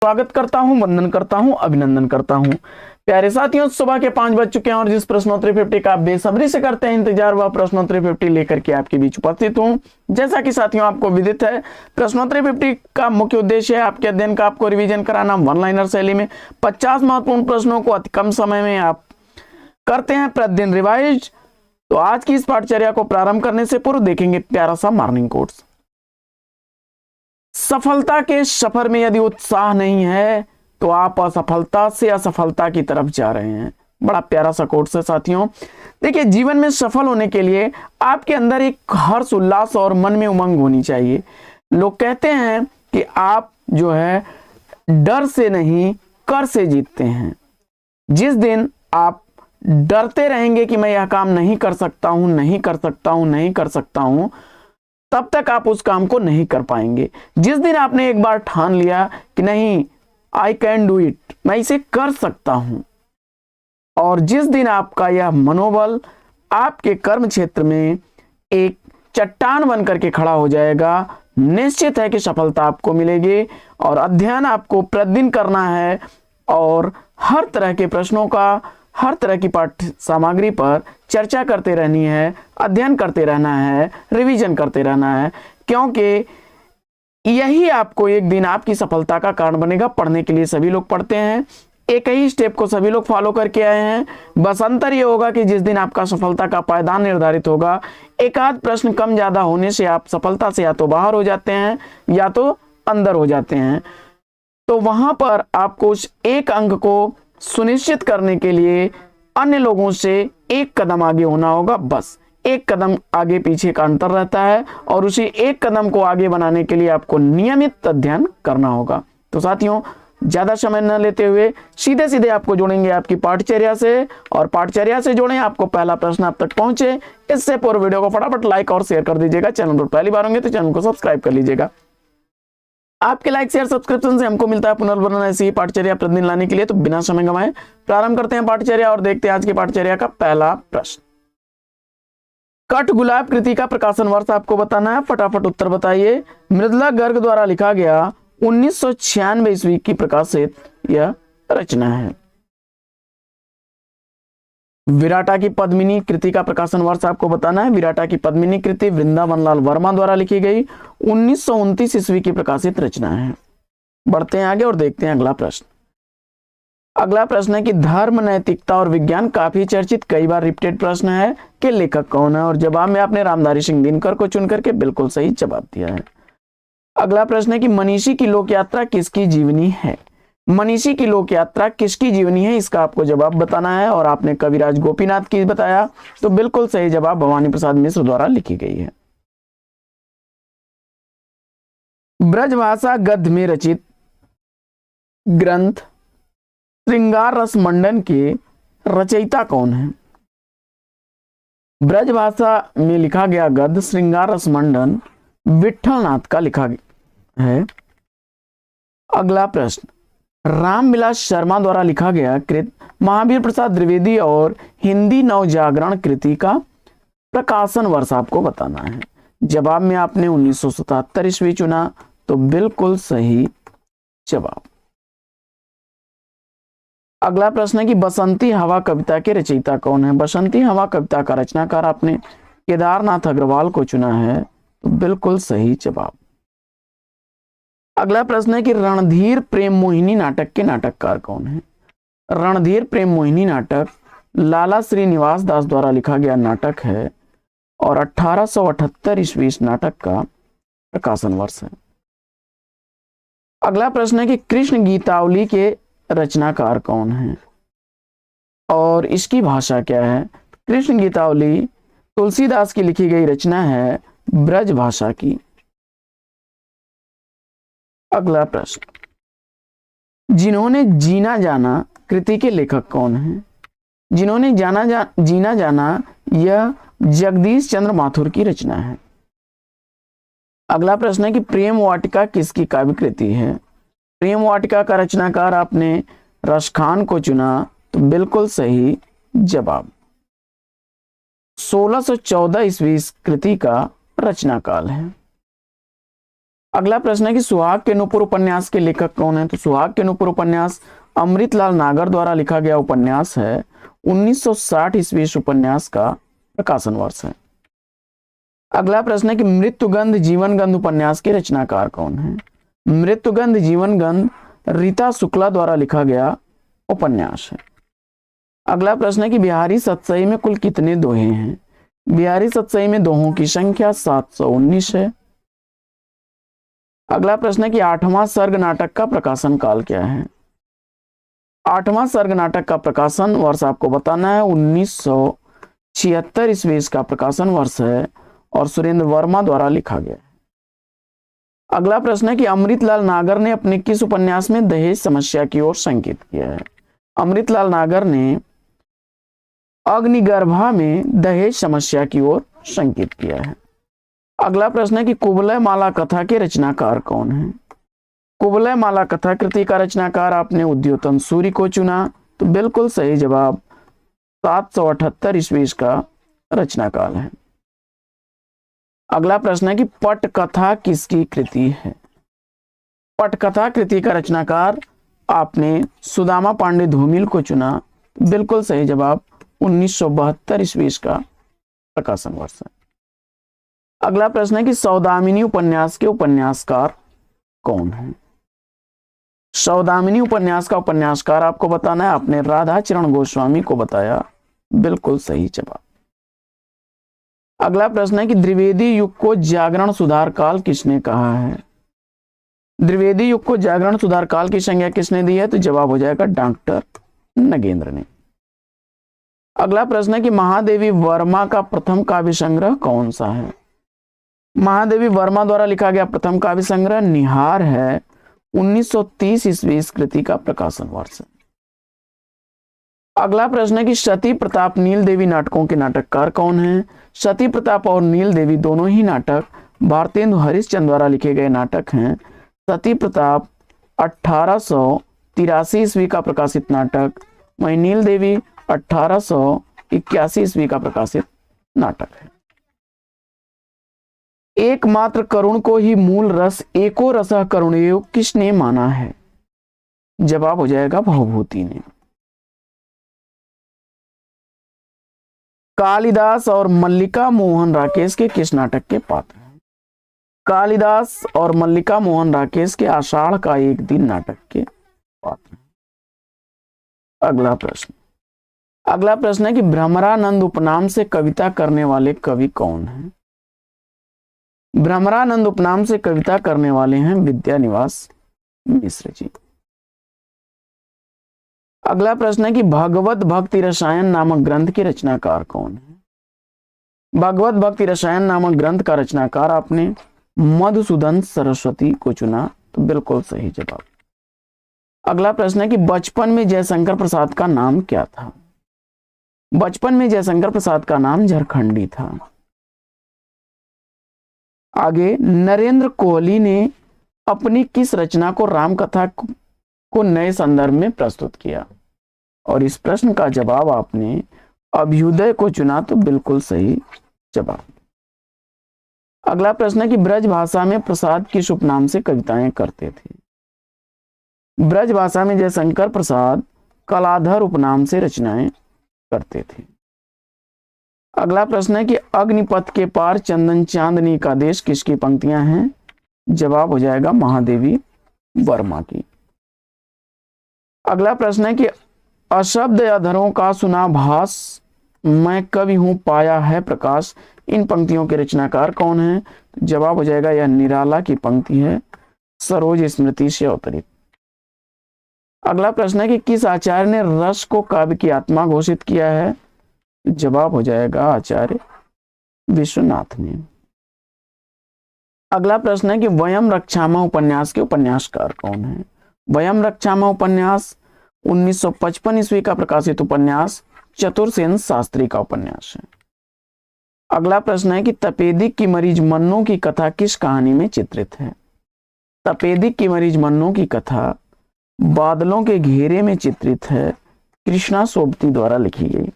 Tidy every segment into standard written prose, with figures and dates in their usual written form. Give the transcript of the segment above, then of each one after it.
स्वागत करता हूं, वंदन करता हूं, अभिनंदन करता हूं। प्यारे साथियों, सुबह के 5 बज चुके हैं और जिस प्रश्नोत्तरी 50 का आप बेसब्री से करते हैं इंतजार, वह प्रश्नोत्तरी 50 लेकर के आपके बीच उपस्थित हूं। जैसा कि साथियों आपको विदित है, प्रश्नोत्तरी 50 का मुख्य उद्देश्य है आपके अध्ययन का आपको रिवीजन कराना। वन लाइनर शैली में 50 महत्वपूर्ण प्रश्नों को अति कम समय में आप करते हैं प्रतिदिन रिवाइज। तो आज की इस पाठचर्या को प्रारंभ करने से पूर्व देखेंगे प्यारा सा मॉर्निंग कोट्स। सफलता के सफर में यदि उत्साह नहीं है तो आप असफलता से असफलता की तरफ जा रहे हैं। बड़ा प्यारा सा कोट्स है साथियों। देखिए, जीवन में सफल होने के लिए आपके अंदर एक हर्ष, उल्लास और मन में उमंग होनी चाहिए। लोग कहते हैं कि आप जो है डर से नहीं कर से जीतते हैं। जिस दिन आप डरते रहेंगे कि मैं यह काम नहीं कर सकता हूं, नहीं कर सकता हूं, नहीं कर सकता हूं, तब तक आप उस काम को नहीं कर पाएंगे। जिस दिन आपने एक बार ठान लिया कि नहीं, आई कैन डू इट, मैं इसे कर सकता हूं, और जिस दिन आपका यह मनोबल आपके कर्म क्षेत्र में एक चट्टान बन करके खड़ा हो जाएगा, निश्चित है कि सफलता आपको मिलेगी। और अध्ययन आपको प्रतिदिन करना है और हर तरह के प्रश्नों का, हर तरह की पाठ्य सामग्री पर चर्चा करते रहनी है, अध्ययन करते रहना है, रिवीजन करते रहना है, क्योंकि यही आपको एक दिन आपकी सफलता का कारण बनेगा। पढ़ने के लिए सभी लोग पढ़ते हैं, एक ही स्टेप को सभी लोग फॉलो करके आए हैं। बस अंतर यह होगा कि जिस दिन आपका सफलता का पायदान निर्धारित होगा, एक आध प्रश्न कम ज्यादा होने से आप सफलता से या तो बाहर हो जाते हैं या तो अंदर हो जाते हैं। तो वहां पर आपको उस एक अंक को सुनिश्चित करने के लिए अन्य लोगों से एक कदम आगे होना होगा। बस एक कदम आगे पीछे का अंतर रहता है, और उसी एक कदम को आगे बनाने के लिए आपको नियमित अध्ययन करना होगा। तो साथियों, ज्यादा समय न लेते हुए सीधे सीधे आपको जोड़ेंगे आपकी पाठचर्या से, और पाठचर्या से जोड़ें आपको पहला प्रश्न आप तक पहुंचे। इससे पूर्व वीडियो को फटाफट लाइक और शेयर कर दीजिएगा। चैनल पर पहली बार होंगे तो चैनल को सब्सक्राइब कर लीजिएगा। आपके लाइक शेयर सब्सक्रिप्शन से हमको मिलता है पुनर्वरण ऐसी ही पाठचर्या प्रतिदिन लाने के लिए। तो बिना समय गंवाए प्रारंभ करते हैं पाठचर्या और देखते हैं आज की पाठचर्या का पहला प्रश्न। कठ गुलाब कृति का प्रकाशन वर्ष आपको बताना है। फटाफट उत्तर बताइए। मृदुला गर्ग द्वारा लिखा गया 1996 ईस्वी की प्रकाशित यह रचना है। विराटा की पद्मिनी कृति का प्रकाशन वर्ष आपको बताना है। विराटा की पद्मिनी कृति वृंदावन लाल वर्मा द्वारा लिखी गई 1929 ईस्वी की प्रकाशित रचना है। बढ़ते हैं आगे और देखते हैं अगला प्रश्न। अगला प्रश्न है कि धर्म, नैतिकता और विज्ञान काफी चर्चित, कई बार रिपीटेड प्रश्न है कि लेखक कौन है, और जवाब में आपने रामधारी सिंह दिनकर को चुन करके बिल्कुल सही जवाब दिया है। अगला प्रश्न है कि मनीषी की लोक यात्रा किसकी जीवनी है। मनीषी की लोक यात्रा किसकी जीवनी है, इसका आपको जवाब बताना है, और आपने कविराज गोपीनाथ की बताया तो बिल्कुल सही जवाब भवानी प्रसाद मिश्र द्वारा लिखी गई है। ब्रजभाषा गद्य में रचित ग्रंथ श्रृंगार रस मंडन के रचयिता कौन है। ब्रजभाषा में लिखा गया गद्य श्रृंगार रस मंडन विठलनाथ का लिखा है। अगला प्रश्न, रामविलास शर्मा द्वारा लिखा गया कृत महावीर प्रसाद द्विवेदी और हिंदी नवजागरण कृति का प्रकाशन वर्ष आपको बताना है। जवाब में आपने 1977 ईस्वी चुना तो बिल्कुल सही जवाब। अगला प्रश्न है कि बसंती हवा कविता के रचयिता कौन है। बसंती हवा कविता का रचनाकार आपने केदारनाथ अग्रवाल को चुना है तो बिल्कुल सही जवाब। अगला प्रश्न है कि रणधीर प्रेम मोहिनी नाटक के नाटककार कौन है। रणधीर प्रेम मोहिनी नाटक लाला श्रीनिवास दास द्वारा लिखा गया नाटक है, और 1878 ईस्वी इस नाटक का प्रकाशन वर्ष है। अगला प्रश्न है कि कृष्ण गीतावली के रचनाकार कौन है और इसकी भाषा क्या है। कृष्ण गीतावली तुलसीदास की लिखी गई रचना है, ब्रज भाषा की। अगला प्रश्न, जिन्होंने जीना जाना कृति के लेखक कौन है। जिन्होंने जीना जाना यह जगदीश चंद्र माथुर की रचना है। अगला प्रश्न है कि प्रेम वाटिका किसकी काव्य कृति है। प्रेम वाटिका का रचनाकार आपने रसखान को चुना तो बिल्कुल सही जवाब। 1614 ईस्वी इस कृति का रचनाकाल है। अगला प्रश्न है कि सुहाग के नूपुर उपन्यास के लेखक कौन है? तो सुहाग के नूपुर उपन्यास अमृतलाल नागर द्वारा लिखा गया उपन्यास है। 1960 ईस्वी इस उपन्यास का प्रकाशन वर्ष है। अगला प्रश्न है कि मृत्युगंध जीवनगंध उपन्यास के रचनाकार कौन है? मृत्युगंध जीवनगंध रीता शुक्ला द्वारा लिखा गया उपन्यास है। अगला प्रश्न है कि बिहारी सतसई में कुल कितने दोहे हैं? बिहारी सतसई में दोहों की संख्या 719 है। अगला प्रश्न है कि 8वां सर्ग नाटक का प्रकाशन काल क्या है? 8वां सर्ग नाटक का प्रकाशन वर्ष आपको बताना है। 1976 ईस्वी का प्रकाशन वर्ष है और सुरेंद्र वर्मा द्वारा लिखा गया है। अगला प्रश्न है कि अमृतलाल नागर ने अपने किस उपन्यास में दहेज समस्या की ओर संकेत किया है? अमृतलाल नागर ने अग्निगर्भा में दहेज समस्या की ओर संकेत किया है। अगला प्रश्न है कि कुवलय माला कथा के रचनाकार कौन है? कुवलय माला कथा कृति का रचनाकार आपने उद्योतन सूरी को चुना, तो बिल्कुल सही जवाब 778 ईस्वी का रचनाकाल है। अगला प्रश्न है कि पटकथा किसकी कृति है? पटकथा कृति का रचनाकार आपने सुदामा पांडे धूमिल को चुना, बिल्कुल सही जवाब 1972 ईस्वी का प्रकाशन वर्ष है। अगला प्रश्न है कि सौदामिनी उपन्यास के उपन्यासकार कौन है? सौदामिनी उपन्यास का उपन्यासकार आपको बताना है, आपने राधा चरण गोस्वामी को बताया, बिल्कुल सही जवाब। अगला प्रश्न है कि द्विवेदी युग को जागरण सुधार काल किसने कहा है? द्विवेदी युग को जागरण सुधार काल की संज्ञा किसने दी है? तो जवाब हो जाएगा डॉक्टर नगेंद्र ने। अगला प्रश्न है कि महादेवी वर्मा का प्रथम काव्य संग्रह कौन सा है? महादेवी वर्मा द्वारा लिखा गया प्रथम काव्य संग्रह निहार है। 1930 ईस्वी इस कृति का प्रकाशन वर्ष है। अगला प्रश्न है कि सती प्रताप नील देवी नाटकों के नाटककार कौन है? सती प्रताप और नील देवी दोनों ही नाटक भारतेंदु हरिश्चंद्र द्वारा लिखे गए नाटक हैं। सती प्रताप 1883 ईस्वी का प्रकाशित नाटक, वहीं नील देवी 1881 ईस्वी का प्रकाशित नाटक है। एकमात्र करुण को ही मूल रस एको रसः करुणेयो किसने माना है? जवाब हो जाएगा भवभूति ने। कालिदास और मल्लिका मोहन राकेश के किस नाटक के पात्र हैं? कालिदास और मल्लिका मोहन राकेश के आषाढ़ का एक दिन नाटक के पात्र हैं। अगला प्रश्न है कि भ्रमरानंद उपनाम से कविता करने वाले कवि कौन हैं? भ्रमरानंद उपनाम से कविता करने वाले हैं विद्यानिवास मिश्र जी। अगला प्रश्न है कि भगवत भक्ति रसायन नामक ग्रंथ के रचनाकार कौन है? भगवत भक्ति रसायन नामक ग्रंथ का रचनाकार आपने मधुसूदन सरस्वती को चुना, तो बिल्कुल सही जवाब। अगला प्रश्न है कि बचपन में जयशंकर प्रसाद का नाम क्या था? बचपन में जयशंकर प्रसाद का नाम झारखंडी था। आगे नरेंद्र कोहली ने अपनी किस रचना को रामकथा को नए संदर्भ में प्रस्तुत किया? और इस प्रश्न का जवाब आपने अभ्युदय को चुना, तो बिल्कुल सही जवाब। अगला प्रश्न है कि ब्रज भाषा में प्रसाद किस उपनाम से कविताएं करते थे? ब्रज भाषा में जयशंकर प्रसाद कलाधर उपनाम से रचनाएं करते थे। अगला प्रश्न है कि अग्निपथ के पार चंदन चांदनी का देश किसकी पंक्तियां हैं? जवाब हो जाएगा महादेवी वर्मा की। अगला प्रश्न है कि अशब्द अधरों का सुना भास मैं कवि हूं पाया है प्रकाश, इन पंक्तियों के रचनाकार कौन है? जवाब हो जाएगा यह निराला की पंक्ति है, सरोज स्मृति से अवतरित। अगला प्रश्न है कि किस आचार्य ने रस को काव्य की आत्मा घोषित किया है? जवाब हो जाएगा आचार्य विश्वनाथ ने। अगला प्रश्न है कि वयम रक्षामः उपन्यास के उपन्यासकार कौन है? वयम रक्षामः उपन्यास 1955 ईस्वी का प्रकाशित उपन्यास चतुरसेन शास्त्री का उपन्यास है। अगला प्रश्न है कि तपेदिक की मरीज मन्नू की कथा किस कहानी में चित्रित है? तपेदिक की मरीज मन्नू की कथा बादलों के घेरे में चित्रित है, कृष्णा सोबती द्वारा लिखी गई।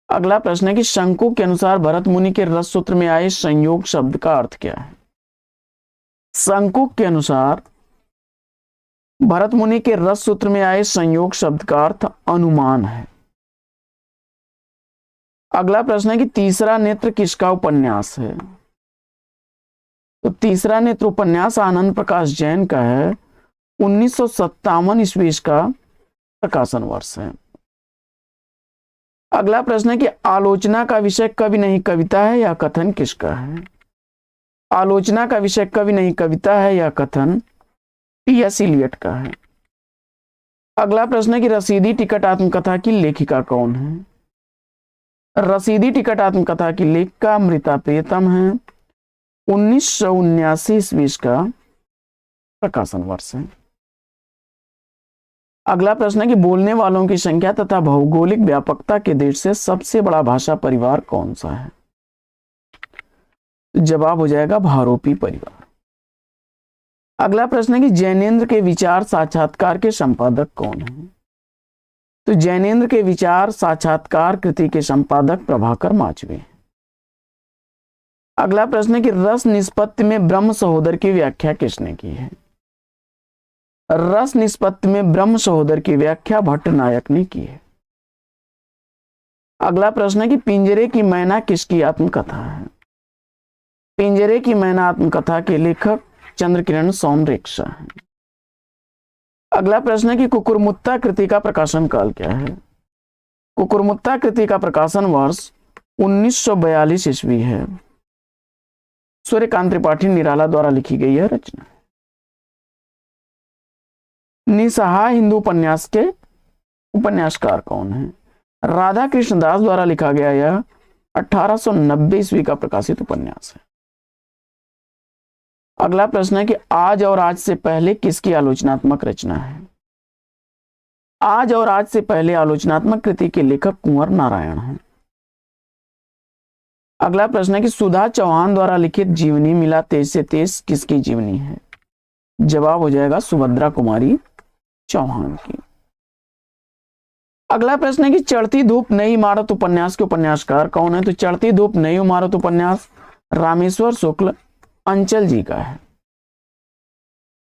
अगला प्रश्न है कि शंकु के अनुसार भरत मुनि के रस सूत्र में आए संयोग शब्द का अर्थ क्या है? संकुक के अनुसार भरत मुनि के रस सूत्र में आए संयोग शब्द का अर्थ अनुमान है। अगला प्रश्न है कि तीसरा नेत्र किसका उपन्यास है? तो तीसरा नेत्र उपन्यास आनंद प्रकाश जैन का है। 1957 ईस्वी का प्रकाशन वर्ष है। अगला प्रश्न है कि आलोचना का विषय कवि नहीं कविता है या कथन किसका है? आलोचना का विषय कवि नहीं कविता है या कथन टी.एस. इलियट का है। अगला प्रश्न है कि रसीदी टिकट आत्मकथा की लेखिका कौन है? रसीदी टिकट आत्मकथा की लेखिका अमृता प्रियतम है। 1979 ईस्वी का प्रकाशन वर्ष है। अगला प्रश्न है कि बोलने वालों की संख्या तथा भौगोलिक व्यापकता के दृष्टि से सबसे बड़ा भाषा परिवार कौन सा है? जवाब हो जाएगा भारोपी परिवार। अगला प्रश्न है कि जैनेन्द्र के विचार साक्षात्कार के संपादक कौन है? तो जैनेन्द्र के विचार साक्षात्कार कृति के संपादक प्रभाकर माचवे। अगला प्रश्न है कि रस निष्पत्ति में ब्रह्म सहोदर की व्याख्या किसने की है? रस निष्पत्ति में ब्रह्म सहोदर की व्याख्या भट्ट नायक ने की है। अगला प्रश्न है कि पिंजरे की मैना किसकी आत्मकथा है? पिंजरे की मैना आत्मकथा के लेखक चंद्रकिरण सोनरेक्षा है। अगला प्रश्न है कि कुकुरमुत्ता कृति का प्रकाशन काल क्या है? कुकुरमुत्ता कृति का प्रकाशन वर्ष 1942 ईस्वी है। सूर्यकांत त्रिपाठी निराला द्वारा लिखी गई है रचना। निसहाय हिंदू उपन्यास के उपन्यासकार कौन है? राधा कृष्ण दास द्वारा लिखा गया यह 1890 ईस्वी का प्रकाशित उपन्यास है। अगला प्रश्न है कि आज और आज से पहले किसकी आलोचनात्मक रचना है? आज और आज से पहले आलोचनात्मक कृति के लेखक कुंवर नारायण हैं। अगला प्रश्न है कि सुधा चौहान द्वारा लिखित जीवनी मिला तेज से तेज किसकी जीवनी है? जवाब हो जाएगा सुभद्रा कुमारी चौहान की। अगला प्रश्न है कि चढ़ती धूप नई इमारत उपन्यास के उपन्यासकार कौन है? तो चढ़ती धूप नई इमारत उपन्यास रामेश्वर शुक्ल अंचल जी का है।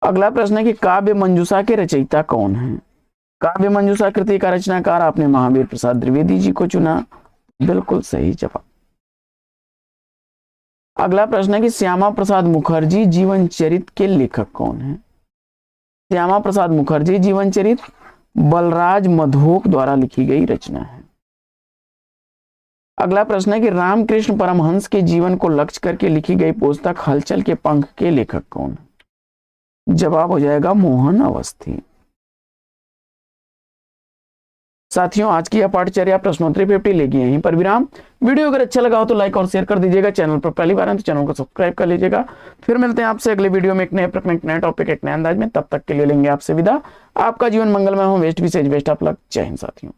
अगला प्रश्न है कि काव्य मंजूषा के रचयिता कौन है? काव्य मंजूषा कृति का रचनाकार आपने महावीर प्रसाद द्विवेदी जी को चुना। बिल्कुल सही जवाब। अगला प्रश्न है कि श्यामा प्रसाद मुखर्जी जीवन चरित के लेखक कौन है? श्यामा प्रसाद मुखर्जी जीवन चरित बलराज मधोक द्वारा लिखी गई रचना है। अगला प्रश्न है कि रामकृष्ण परमहंस के जीवन को लक्ष्य करके लिखी गई पुस्तक हलचल के पंख के लेखक कौन है? जवाब हो जाएगा मोहन अवस्थी। साथियों, आज की यह पाठचर्या प्रश्नोत्तरी 50 लेगी यहीं पर विराम। वीडियो अगर अच्छा लगा हो तो लाइक और शेयर कर दीजिएगा। चैनल पर पहली बार है तो चैनल को सब्सक्राइब कर लीजिएगा। फिर मिलते हैं आपसे अगले वीडियो में एक नए प्रश्न, एक नए टॉपिक, एक नए अंदाज में। तब तक के लिए लेंगे आपसे विदा। आपका जीवन मंगलमय हो। वेस्ट विशेष बेस्ट ऑफ लक। जय हिंद साथियों।